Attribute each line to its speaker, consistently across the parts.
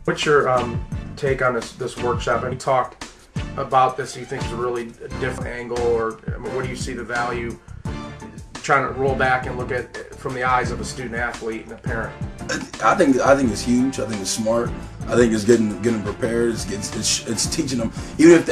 Speaker 1: What's your take on this workshop? And you talked about this. You think is a really different angle, or I mean, what do you see the value? Trying to roll back and look at it from the eyes of a student athlete and a parent.
Speaker 2: I think it's huge. I think it's smart. I think it's getting them prepared. It's teaching them, even if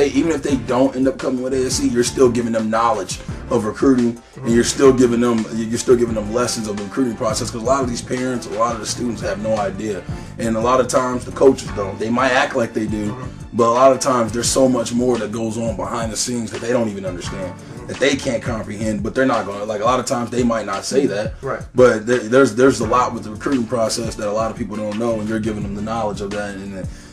Speaker 2: they don't end up coming with ASC, you're still giving them knowledge of recruiting, and you're still giving them lessons of the recruiting process. Because a lot of these parents, a lot of the students have no idea, and a lot of times the coaches don't. They might act like they do, but a lot of times there's so much more that goes on behind the scenes that they don't even understand, that they can't comprehend. But they're not going to, like, a lot of times they might not say that,
Speaker 1: right?
Speaker 2: But there's a lot with the recruiting process that a lot of people don't know, and you're giving them the knowledge of that,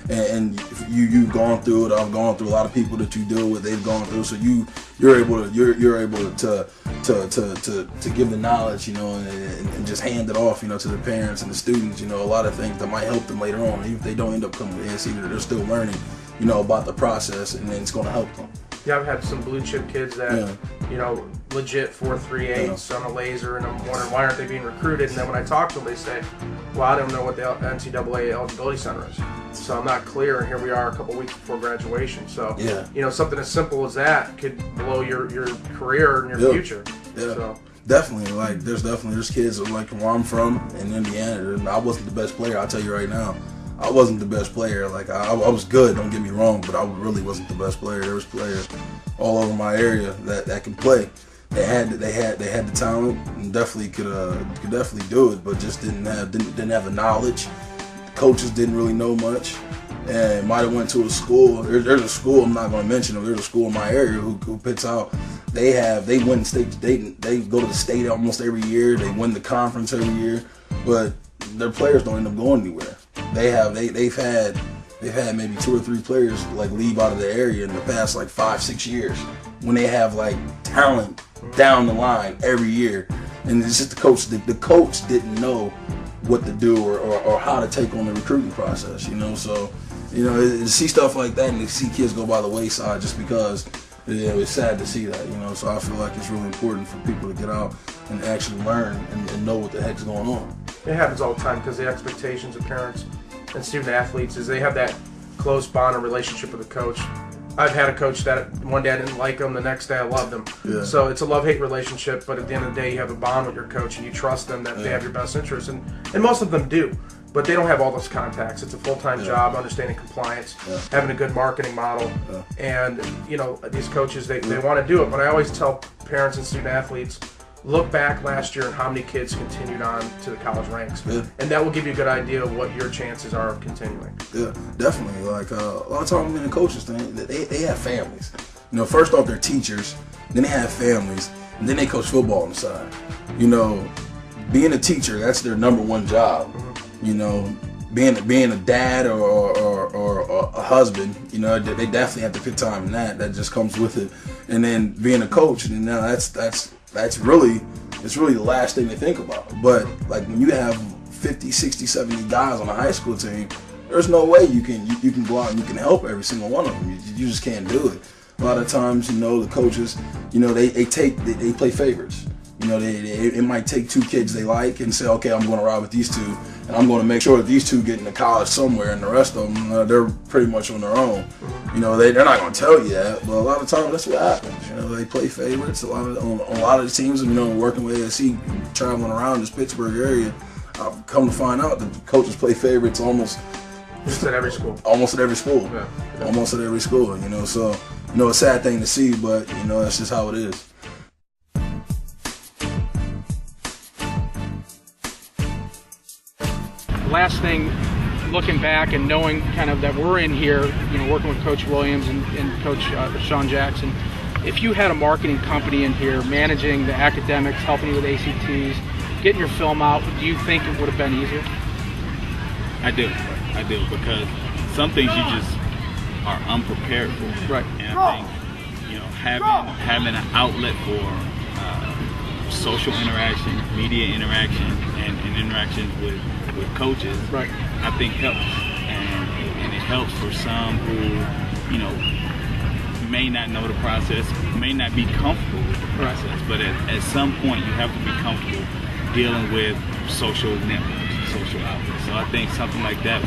Speaker 2: and you've gone through it. I've gone through. A lot of people that you deal with, they've gone through. So you're able to give the knowledge, and just hand it off, to the parents and the students. A lot of things that might help them later on, even if they don't end up coming with NC, they're still learning, about the process, and then it's going to help them.
Speaker 1: Yeah, I've had some blue chip kids that, legit 4.38s on a laser, and I'm wondering why aren't they being recruited? And then when I talk to them, they say, well, I don't know what the NCAA eligibility center is, so I'm not clear. And here we are a couple weeks before graduation. So, something as simple as that could blow your career and your future.
Speaker 2: Yeah.
Speaker 1: So.
Speaker 2: Definitely, like there's kids like where I'm from in Indiana, and I wasn't the best player. I'll tell you right now. I wasn't the best player. Like I was good, don't get me wrong, but I really wasn't the best player. There was players all over my area that could play. They had the talent and definitely could definitely do it, but just didn't have the knowledge. Coaches didn't really know much, and might have went to a school. There's a school, I'm not going to mention it. There's a school in my area who puts out. They win state. They go to the state almost every year. They win the conference every year, but their players don't end up going anywhere. They've had maybe 2 or 3 players like leave out of the area in the past like 5-6 years, when they have like talent down the line every year, and it's just the coach. The coach didn't know what to do or how to take on the recruiting process. So to see stuff like that and to see kids go by the wayside just because. It's sad to see that, so I feel like it's really important for people to get out and actually learn and know what the heck's going on.
Speaker 1: It happens all the time because the expectations of parents and student athletes is they have that close bond or relationship with the coach. I've had a coach that one day I didn't like him, the next day I loved him.
Speaker 2: Yeah.
Speaker 1: So it's a love-hate relationship, but at the end of the day you have a bond with your coach and you trust them that they have your best interest, and most of them do. But they don't have all those contacts. It's a full-time job, understanding compliance, having a good marketing model, and these coaches they want to do it. But I always tell parents and student athletes, look back last year and how many kids continued on to the college ranks, and that will give you a good idea of what your chances are of continuing.
Speaker 2: Yeah, definitely. Like a lot of times in the coaches thing, they have families. First off they're teachers, then they have families, and then they coach football on the side. Being a teacher, that's their number one job. Being a dad or a husband, they definitely have to put time in that. That just comes with it. And then being a coach, and now that's really the last thing they think about. But like when you have 50, 60, 70 guys on a high school team, there's no way you can go out and you can help every single one of them. You just can't do it. A lot of times, the coaches, they play favorites. It might take 2 kids they like and say, okay, I'm going to ride with these 2, and I'm going to make sure that these 2 get into college somewhere, and the rest of them, they're pretty much on their own. They're not going to tell you that, but a lot of times that's what happens. They play favorites. A lot of the teams, working with ASC, traveling around this Pittsburgh area, I've come to find out that the coaches play favorites almost
Speaker 1: at every school.
Speaker 2: Almost at every school.
Speaker 1: Yeah.
Speaker 2: Almost at every school. So a sad thing to see, but that's just how it is.
Speaker 3: Last thing, looking back and knowing kind of that we're in here, working with Coach Williams and Coach Sean Jackson, if you had a marketing company in here managing the academics, helping you with ACTs, getting your film out, do you think it would have been easier?
Speaker 4: I do, because some things you just are unprepared for.
Speaker 3: Right.
Speaker 4: And I think, having an outlet for social interaction, media interaction, and interactions with coaches,
Speaker 3: right,
Speaker 4: I think helps, and it helps for some who may not know the process, may not be comfortable with the process, but at some point you have to be comfortable dealing with social networks, social outlets. So I think something like that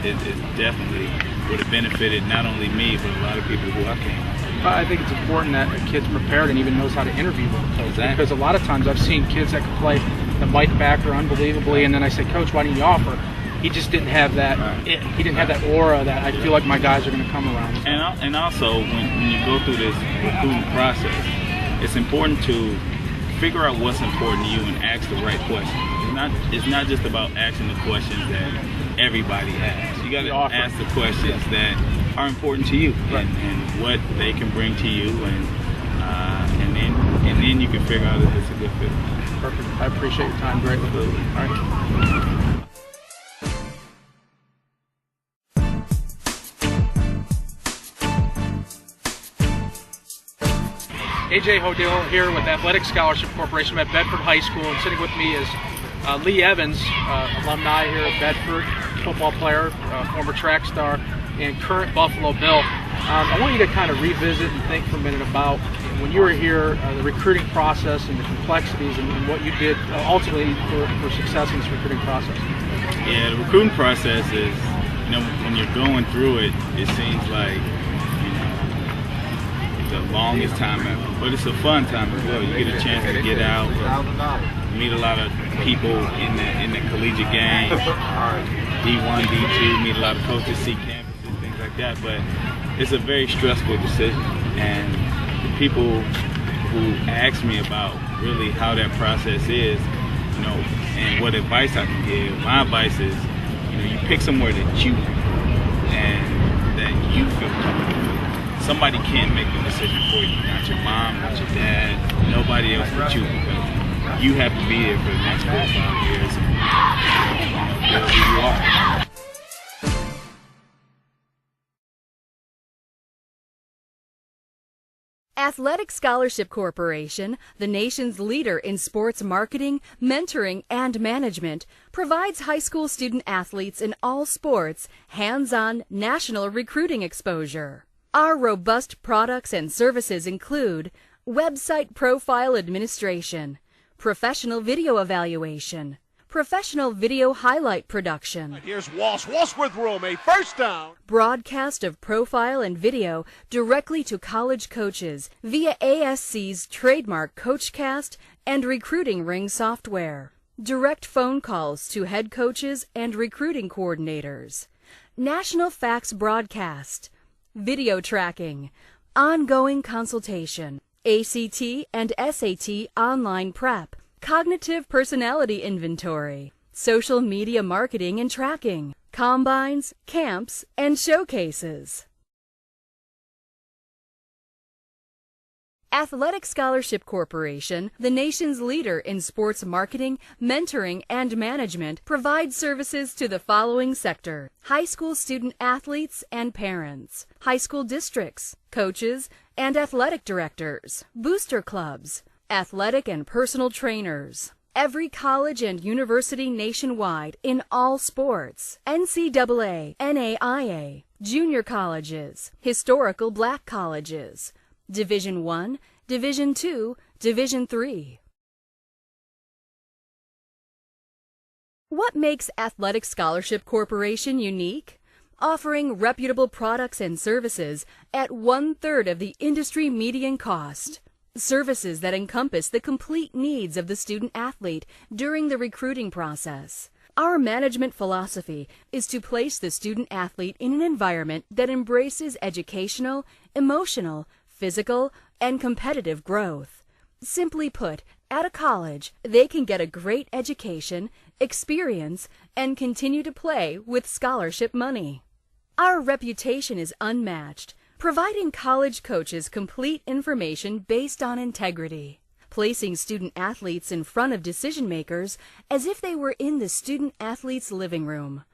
Speaker 4: it definitely would have benefited not only me, but a lot of people who I came.
Speaker 3: I think it's important that a kid's prepared and even knows how to interview with a coach.
Speaker 4: Exactly.
Speaker 3: Because a lot of times I've seen kids that can play the Mike Backer unbelievably, and then I say, Coach, why didn't you offer? He just didn't have that.
Speaker 4: Right.
Speaker 3: He didn't have that aura that I feel like my guys are going to come around.
Speaker 4: And also, when you go through this recruiting process, it's important to figure out what's important to you and ask the right questions. It's not just about asking the questions that everybody asks. You got to ask the questions that are important to you,
Speaker 3: right,
Speaker 4: and what they can bring to you, and then you can figure out if it's a good fit.
Speaker 3: Perfect. I appreciate your time greatly.
Speaker 4: Absolutely.
Speaker 3: All right. AJ Hodil here with Athletic Scholarship Corporation at Bedford High School, and sitting with me is Lee Evans, alumni here at Bedford, football player, former track star, and current Buffalo Bill. I want you to kind of revisit and think for a minute about when you were here, the recruiting process and the complexities and what you did ultimately for success in this recruiting process.
Speaker 4: Yeah, the recruiting process is, when you're going through it, it seems like the longest time ever, but it's a fun time as well. You get a chance to get out, meet a lot of people in the collegiate game, D1, D2, meet a lot of coaches, see campuses, things like that. But it's a very stressful decision, and the people who ask me about really how that process is, and what advice I can give. My advice is, you pick somewhere that you and that you feel comfortable. Somebody can't make the decision for you, not your mom, not your dad, nobody else but you, because you have to be there for the next 4 or 5 years and build who you are.
Speaker 5: Athletic Scholarship Corporation, the nation's leader in sports marketing, mentoring, and management, provides high school student athletes in all sports hands-on national recruiting exposure. Our robust products and services include website profile administration, professional video evaluation, professional video highlight production.
Speaker 6: Here's Walsh with room, a first down.
Speaker 5: Broadcast of profile and video directly to college coaches via ASC's trademark CoachCast and Recruiting Ring software. Direct phone calls to head coaches and recruiting coordinators. National fax broadcast. Video tracking, ongoing consultation, ACT and SAT online prep, cognitive personality inventory, social media marketing and tracking, combines, camps, and showcases. Athletic Scholarship Corporation, the nation's leader in sports marketing, mentoring, and management, provides services to the following sector: high school student athletes and parents, high school districts, coaches, and athletic directors, booster clubs, athletic and personal trainers, every college and university nationwide in all sports, NCAA, NAIA, junior colleges, historical black colleges, Division I, Division II, Division III. What makes Athletic Scholarship Corporation unique? Offering reputable products and services at 1/3 of the industry median cost. Services that encompass the complete needs of the student athlete during the recruiting process. Our management philosophy is to place the student athlete in an environment that embraces educational, emotional, physical, and competitive growth. Simply put, at a college, they can get a great education, experience, and continue to play with scholarship money. Our reputation is unmatched, providing college coaches complete information based on integrity, placing student athletes in front of decision makers as if they were in the student athlete's living room.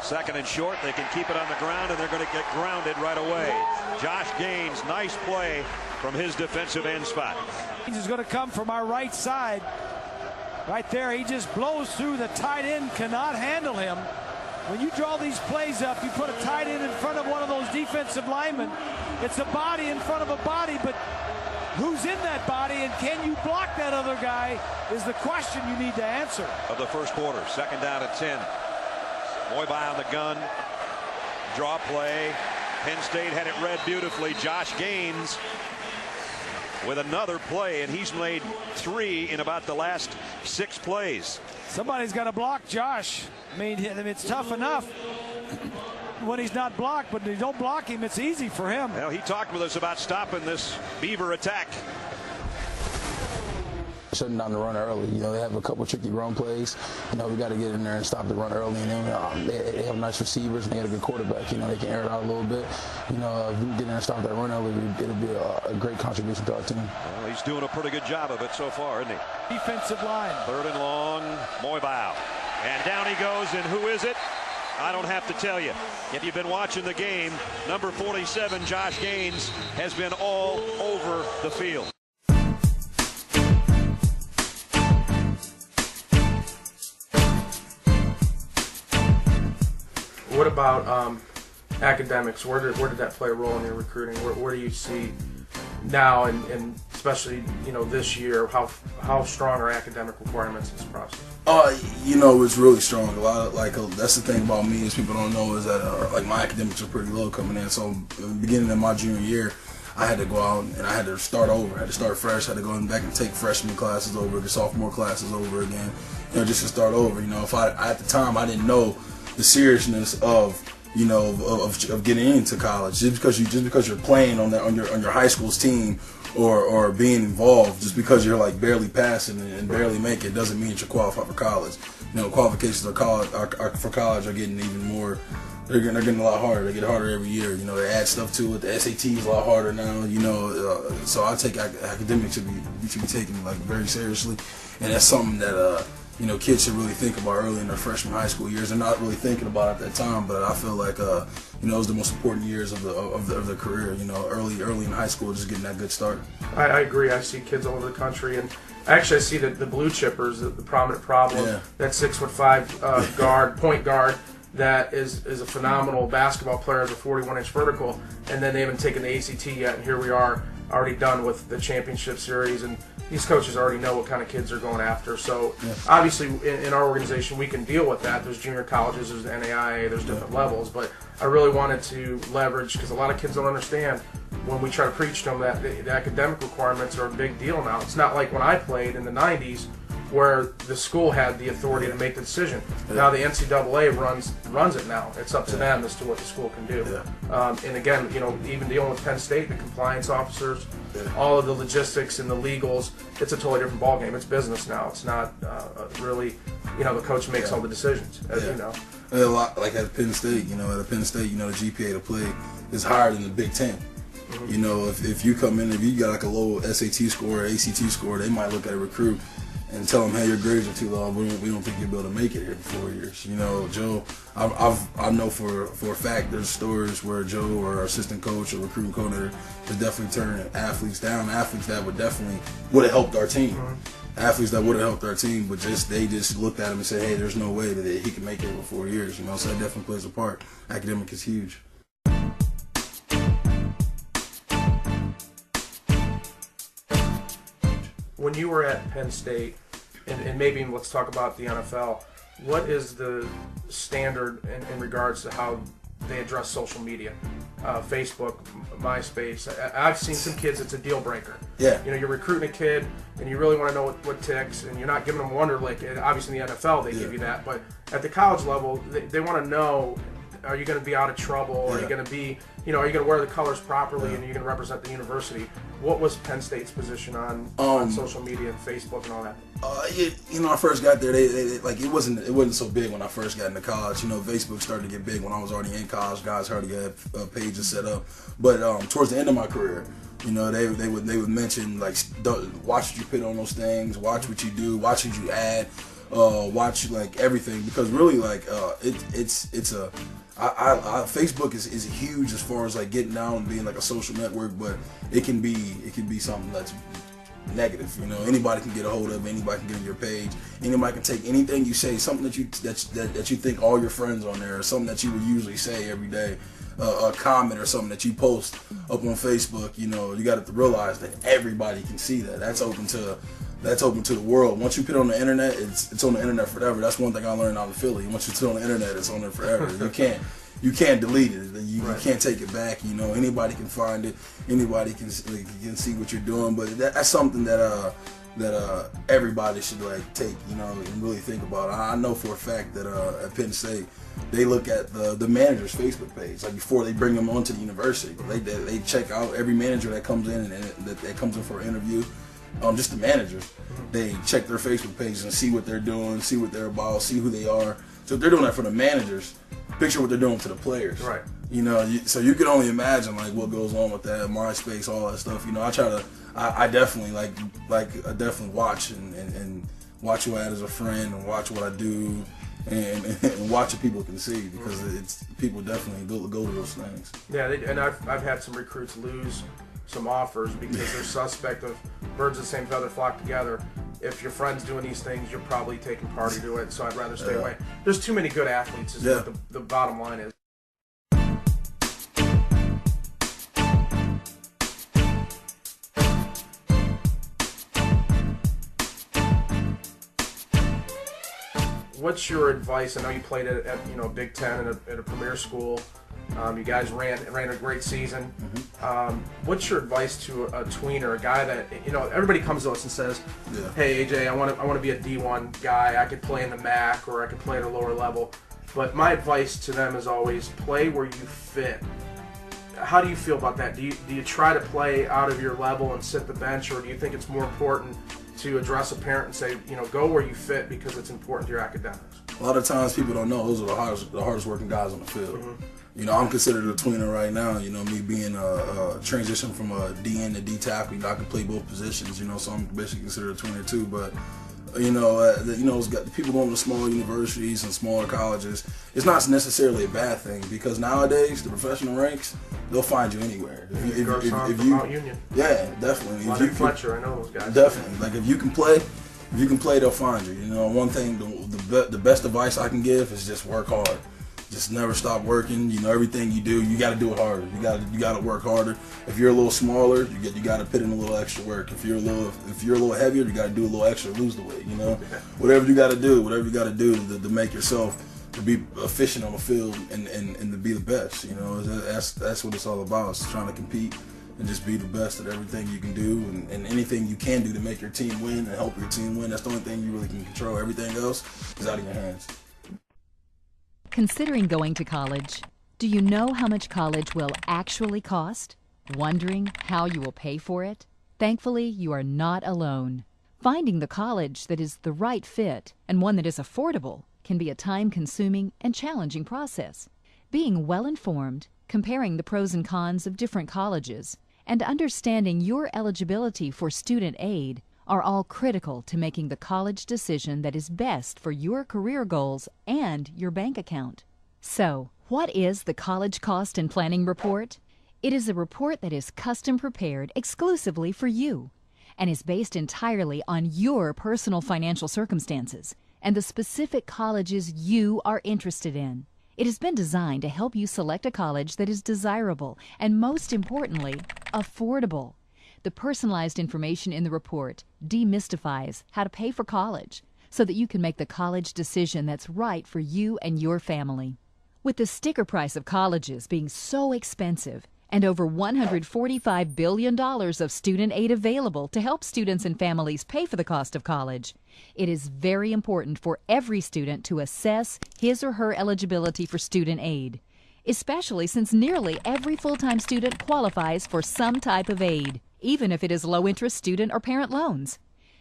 Speaker 6: Second and short, they can keep it on the ground, and they're going to get grounded right away. Josh Gaines, nice play from his defensive end spot.
Speaker 7: He's going to come from our right side. Right there, he just blows through. The tight end cannot handle him. When you draw these plays up, you put a tight end in front of one of those defensive linemen. It's a body in front of a body, but who's in that body, and can you block that other guy is the question you need to answer.
Speaker 6: Of the first quarter, second down at 10. Moibai on the gun. Draw play. Penn State had it read beautifully. Josh Gaines with another play, and he's made 3 in about the last 6 plays.
Speaker 7: Somebody's got to block Josh. I mean, it's tough enough when he's not blocked, but if you don't block him, it's easy for him.
Speaker 6: Well, he talked with us about stopping this Beaver attack.
Speaker 2: Shutting down the run early. You know, they have a couple tricky run plays. You know, we got to get in there and stop the run early. And then they have nice receivers and they got a good quarterback. You know, they can air it out a little bit. You know, if we can get in there and stop that run early, it'll be a great contribution to our team.
Speaker 6: Well, he's doing a pretty good job of it so far, isn't he?
Speaker 7: Defensive line.
Speaker 6: 3rd and long, Moibai. And down he goes, and who is it? I don't have to tell you. If you've been watching the game, number 47, Josh Gaines, has been all over the field.
Speaker 1: What about academics? Where did that play a role in your recruiting? Where do you see now, and especially this year, how strong are academic requirements in this process?
Speaker 2: You know, it's really strong. A lot of that's the thing about me is people don't know is that like my academics are pretty low coming in. So in the beginning of my junior year, I had to go out and I had to start over. I had to start fresh. I had to go back and take freshman classes over, the sophomore classes over again. You know, just to start over. You know, if I at the time I didn't know the seriousness of of getting into college just because you're playing on your high school's team or being involved just because you're like barely passing and barely make it doesn't mean that you're qualified for college. You know, qualifications for college are getting even more. They're getting a lot harder. They get harder every year. You know, they add stuff to it. The SAT is a lot harder now. You know, so I take academics should be taken like very seriously, and that's something that kids should really think about early in their freshman high school years. They're not really thinking about it at that time, but I feel like it was the most important years of their career. You know, early in high school, just getting that good start.
Speaker 1: I agree. I see kids all over the country, and actually I see the blue chippers, the prominent problem.
Speaker 2: Yeah.
Speaker 1: That 6'5" point guard that is a phenomenal basketball player as a 41-inch vertical, and then they haven't taken the ACT yet, and here we are already done with the championship series, and these coaches already know what kind of kids they're going after. So obviously in our organization we can deal with that. There's junior colleges, there's the NAIA, there's different levels, but I really wanted to leverage, because a lot of kids don't understand when we try to preach to them that the academic requirements are a big deal now. It's not like when I played in the 90s where the school had the authority to make the decision. Now the NCAA runs it now. It's up to them as to what the school can do. And again, even dealing with Penn State, the compliance officers, all of the logistics and the legals, it's a totally different ballgame. It's business now. It's not really, the coach makes all the decisions, as you know.
Speaker 2: And a lot, like at Penn State, the GPA to play is higher than the Big Ten.
Speaker 1: Mm-hmm.
Speaker 2: You know, if you come in, if you got like a low SAT score or ACT score, they might look at a recruit and tell them, hey, your grades are too low. We don't think you'll be able to make it here for 4 years. You know, Joe, I know for a fact there's stories where Joe or our assistant coach or recruiting coordinator has definitely turned athletes down. Athletes that would have helped our team.
Speaker 1: Mm-hmm.
Speaker 2: Athletes that would have helped our team, but they just looked at him and said, hey, there's no way that he can make it for 4 years. You know, so that definitely plays a part. Academic is huge.
Speaker 1: When you were at Penn State, and maybe let's talk about the NFL, what is the standard in regards to how they address social media? Facebook, MySpace. I've seen some kids, it's a deal breaker.
Speaker 2: Yeah.
Speaker 1: You're recruiting a kid, and you really want to know what ticks, and you're not giving them Wonderlic. Obviously in the NFL they give you that, but at the college level, they want to know, are you going to be out of trouble? Are you going to be, are you going to wear the colors properly, and you're going to represent the university? What was Penn State's position on social media and Facebook and all that?
Speaker 2: I first got there. It wasn't so big when I first got into college. Facebook started to get big when I was already in college. Guys started to get pages set up. But towards the end of my career, they would mention like, watch what you put on those things, watch what you do, watch what you add. Watch like everything, because really Facebook is huge as far as like getting down and being like a social network, but it can be something that's negative. Anybody can get a hold of it, anybody can get on your page, anybody can take anything you say, something that you think all your friends on there, or something that you would usually say every day, a comment or something that you post up on Facebook. You got to realize that everybody can see that. That's open to that's open to the world. Once you put it on the internet, it's on the internet forever. That's one thing I learned out in Philly. Once you put it on the internet, it's on there forever. You can't delete it. You can't take it back. You know, anybody can find it. Anybody can see what you're doing. But that's something that everybody should like take, you know, and really think about. I know for a fact that at Penn State, they look at the manager's Facebook page like before they bring them onto the university. They check out every manager that comes in and that comes in for an interview. Just the managers, they check their Facebook page and see what they're doing, see what they're about, see who they are. So if they're doing that for the managers, picture what they're doing to the players.
Speaker 1: Right.
Speaker 2: You know, so you can only imagine like what goes on with that, MySpace, all that stuff. You know, I definitely I definitely watch and watch who I had as a friend and watch what I do and watch what people can see because it's people definitely go to those things.
Speaker 1: Yeah, and I've had some recruits lose some offers because they're suspect of birds of the same feather flock together. If your friend's doing these things, you're probably taking part to it, so I'd rather stay away. There's too many good athletes is what the bottom line is. What's your advice? I know you played at Big Ten at a premier school. You guys ran a great season. What's your advice to a tweener, a guy that everybody comes to us and says, "Hey AJ, I want to be a D1 guy. I could play in the MAC or I could play at a lower level." But my advice to them is always play where you fit. How do you feel about that? Do you try to play out of your level and sit the bench, or do you think it's more important to address a parent and say, go where you fit because it's important to your academics?
Speaker 2: A lot of times people don't know those are the hardest working guys on the field. I'm considered a tweener right now. Me being a transition from a DN to D tackle. I can play both positions. So I'm basically considered a tweener too. But it's got people going to smaller universities and smaller colleges. It's not necessarily a bad thing because nowadays the professional ranks, they'll find you anywhere. If you
Speaker 1: Mount Union.
Speaker 2: Yeah, definitely.
Speaker 1: Leonard Fletcher, I know those guys.
Speaker 2: Definitely. Like if you can play, they'll find you. One thing, the best advice I can give is just work hard. Just never stop working. Everything you do, you got to do it harder. You got to work harder. If you're a little smaller, you got to put in a little extra work. If you're a little heavier, you got to do a little extra to lose the weight. Whatever you got to do to make yourself to be efficient on the field and to be the best. That's what it's all about. It's trying to compete and just be the best at everything you can do and anything you can do to make your team win and help your team win. That's the only thing you really can control. Everything else is out of your hands.
Speaker 8: Considering going to college, do you know how much college will actually cost? Wondering how you will pay for it? Thankfully, you are not alone. Finding the college that is the right fit and one that is affordable can be a time-consuming and challenging process. Being well-informed, comparing the pros and cons of different colleges, and understanding your eligibility for student aid are all critical to making the college decision that is best for your career goals and your bank account. So, what is the College Cost and Planning Report? It is a report that is custom prepared exclusively for you and is based entirely on your personal financial circumstances and the specific colleges you are interested in. It has been designed to help you select a college that is desirable and, most importantly, affordable. The personalized information in the report demystifies how to pay for college so that you can make the college decision that's right for you and your family. With the sticker price of colleges being so expensive and over $145 billion of student aid available to help students and families pay for the cost of college, it is very important for every student to assess his or her eligibility for student aid, especially since nearly every full-time student qualifies for some type of aid, even if it is low-interest student or parent loans.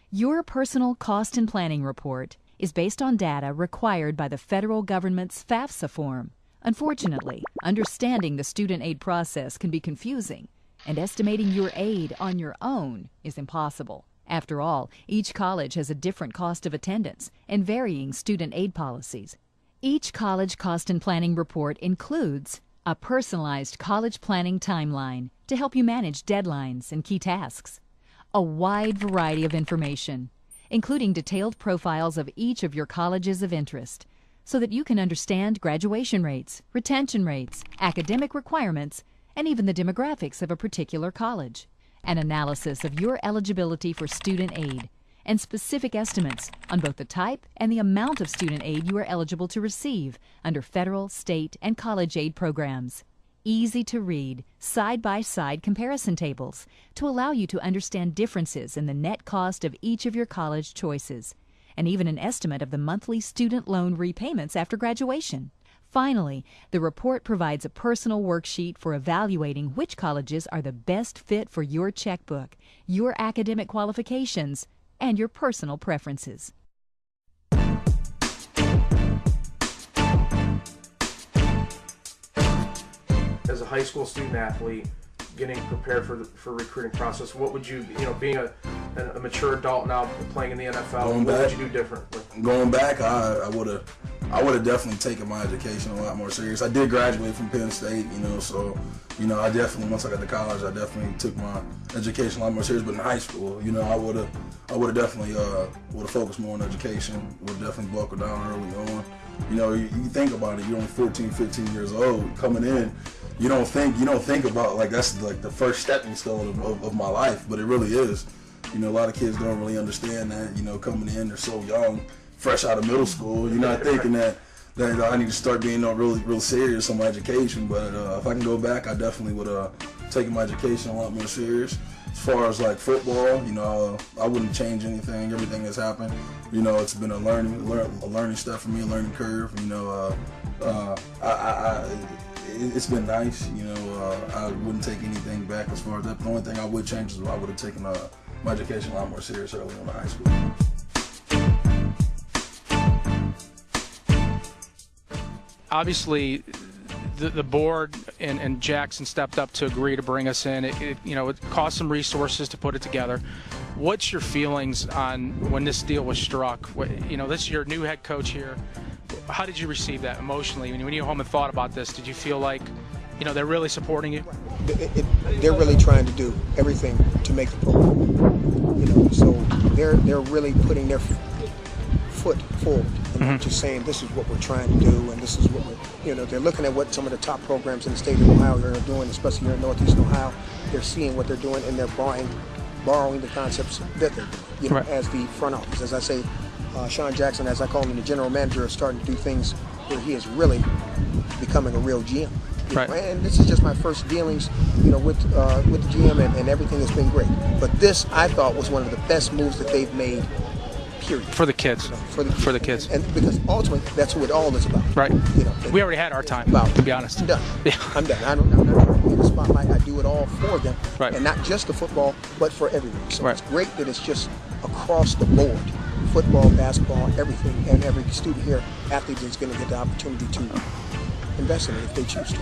Speaker 8: Your personal cost and planning report is based on data required by the federal government's FAFSA form. Unfortunately, understanding the student aid process can be confusing, and estimating your aid on your own is impossible. After all, each college has a different cost of attendance and varying student aid policies. Each college cost and planning report includes a personalized college planning timeline to help you manage deadlines and key tasks, a wide variety of information, including detailed profiles of each of your colleges of interest, so that you can understand graduation rates, retention rates, academic requirements, and even the demographics of a particular college, an analysis of your eligibility for student aid, and specific estimates on both the type and the amount of student aid you are eligible to receive under federal, state, and college aid programs. Easy to read, side-by-side comparison tables to allow you to understand differences in the net cost of each of your college choices, and even an estimate of the monthly student loan repayments after graduation. Finally, the report provides a personal worksheet for evaluating which colleges are the best fit for your checkbook, your academic qualifications, and your personal preferences.
Speaker 1: As a high school student athlete, getting prepared for recruiting process, what would you, being a mature adult now playing in the NFL, what would you do differently?
Speaker 2: Going back, I would have definitely taken my education a lot more serious. I did graduate from Penn State, so I definitely, once I got to college, I definitely took my education a lot more serious. But in high school, I would have definitely would have focused more on education. Would have definitely buckled down early on. You think about it. You're only 14, 15 years old coming in. You don't think about like that's like the first stepping stone of my life, but it really is. A lot of kids don't really understand that. Coming in, they're so young, fresh out of middle school. You're not thinking that I need to start being real serious on my education. But if I can go back, I definitely would taken my education a lot more serious. As far as like football, I wouldn't change anything. Everything that's happened, it's been a learning step for me, a learning curve. It's been nice. I wouldn't take anything back as far as that. The only thing I would change is I would have taken my education a lot more serious early on in high school.
Speaker 3: Obviously, the board and Jackson stepped up to agree to bring us in. It cost some resources to put it together. What's your feelings on when this deal was struck? This is your new head coach here. How did you receive that emotionally? When you went home and thought about this, did you feel like, they're really supporting you?
Speaker 9: They're really trying to do everything to make the program. So they're really putting their foot forward and just saying this is what we're trying to do, and this is what we're, they're looking at what some of the top programs in the state of Ohio are doing, especially here in Northeast Ohio. They're seeing what they're doing, and they're borrowing the concepts that they're doing,
Speaker 3: right,
Speaker 9: as the front office. As I say, Sean Jackson, as I call him, the general manager, is starting to do things where he is really becoming a real GM.
Speaker 3: Right.
Speaker 9: And this is just my first dealings, with the GM, and everything has been great. But this, I thought, was one of the best moves that they've made. Period.
Speaker 3: For the kids.
Speaker 9: For the
Speaker 3: kids.
Speaker 9: And because ultimately, that's what it all is about.
Speaker 3: Right. We already had our time. To be honest.
Speaker 9: I'm done.
Speaker 3: Yeah.
Speaker 9: I'm done. I'm not trying to be in the spotlight. I do it all for them,
Speaker 3: right,
Speaker 9: and not just the football, but for everyone. So
Speaker 3: right,
Speaker 9: it's great that it's just across the board. Football, basketball, everything, and every student here, athlete is going to get the opportunity to invest in it if they choose to.